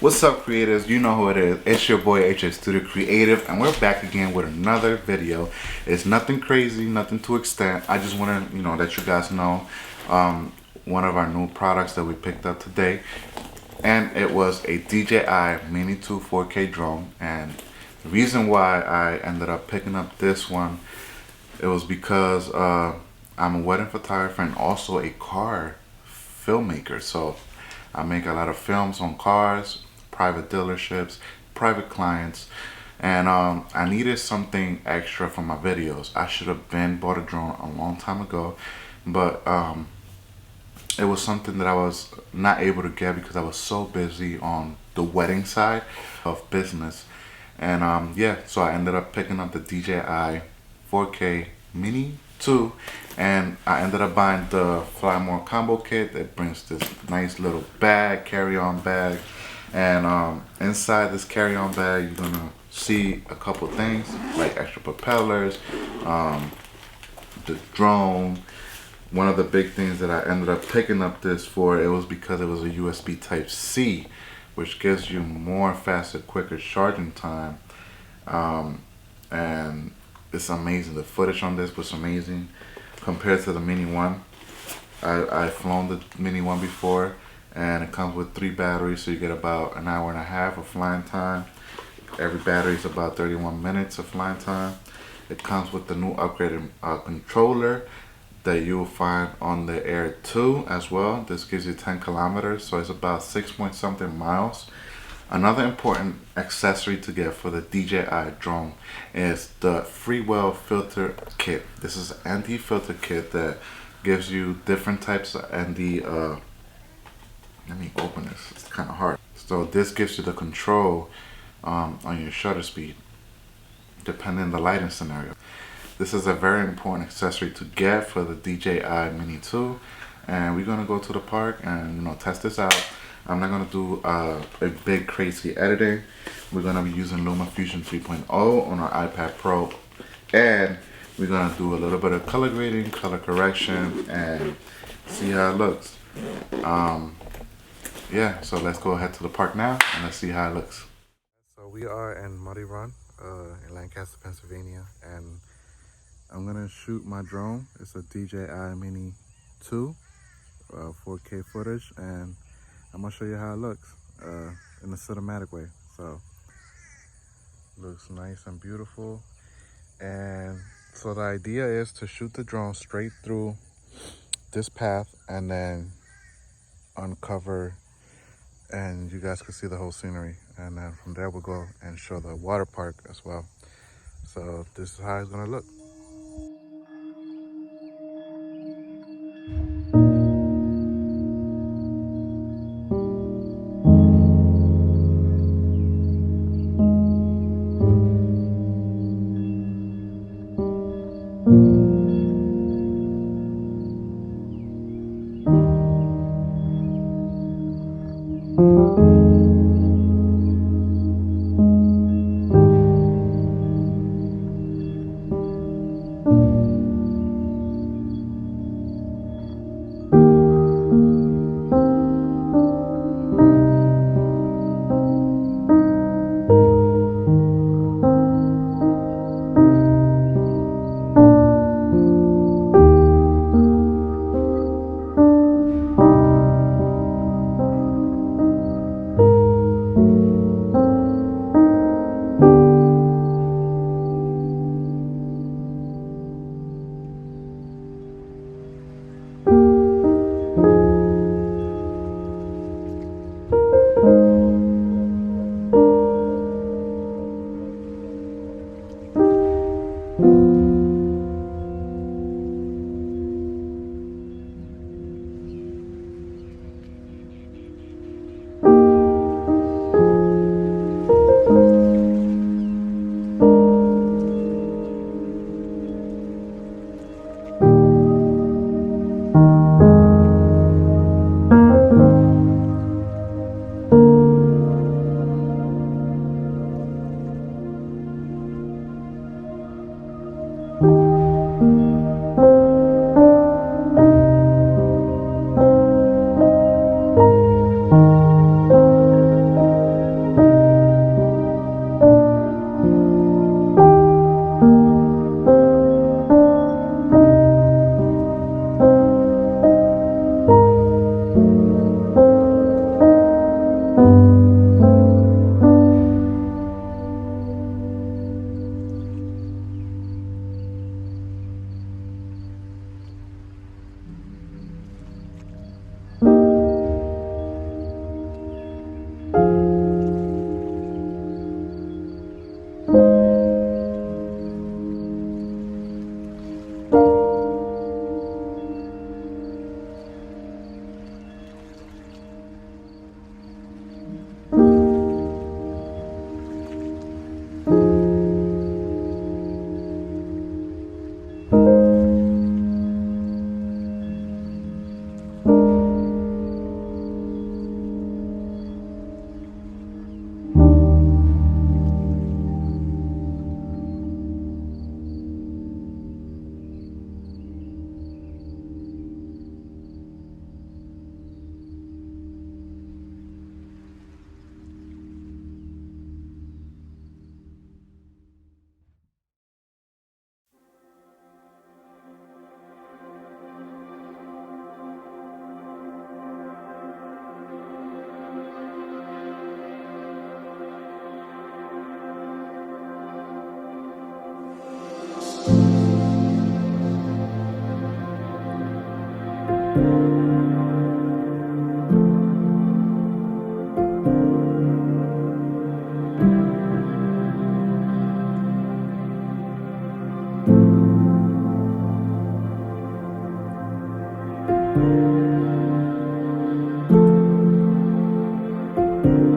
What's up, creators? You know who it is. It's your boy HA Studio Creative, and we're back again with another video. It's nothing crazy, nothing to extent. I just want to, let you guys know one of our new products that we picked up today, and it was a DJI Mini 2 4K drone. And the reason why I ended up picking up this one, it was because I'm a wedding photographer and also a car filmmaker. So I make a lot of films on cars, private dealerships, private clients, and I needed something extra for my videos. I should have bought a drone a long time ago, but it was something that I was not able to get because I was so busy on the wedding side of business. And yeah, so I ended up picking up the DJI 4K Mini 2, and I ended up buying the Fly More combo kit that brings this nice little bag, carry-on bag. And inside this carry-on bag, you're gonna see a couple things like extra propellers, the drone. One of the big things that I ended up picking up this for, it was because it was a USB Type C, which gives you more faster, quicker charging time. And it's amazing. The footage on this was amazing compared to the Mini 1. I've flown the Mini 1 before, and it comes with 3 batteries, so you get about an hour and a half of flying time. Every battery is about 31 minutes of flying time. It comes with the new upgraded controller that you will find on the Air 2 as well. This gives you 10 kilometers, so it's about 6 point something miles. Another important accessory to get for the DJI drone is the Freewell Filter Kit. This is an ND filter kit that gives you different types of ND. Let me open this, it's kind of hard. So this gives you the control on your shutter speed, depending on the lighting scenario. This is a very important accessory to get for the DJI Mini 2, and we're gonna go to the park and test this out. I'm not gonna do a big crazy editing. We're gonna be using LumaFusion 3.0 on our iPad Pro, and we're gonna do a little bit of color grading, color correction, and see how it looks. Yeah, so let's go ahead to the park now and let's see how it looks. So we are in Muddy Run in Lancaster, Pennsylvania, and I'm gonna shoot my drone. It's a DJI Mini 2 4K footage, and I'm gonna show you how it looks in a cinematic way. So looks nice and beautiful. And so the idea is to shoot the drone straight through this path and then uncover, and you guys can see the whole scenery. And then from there we'll go and show the water park as well. So this is how it's gonna look. you.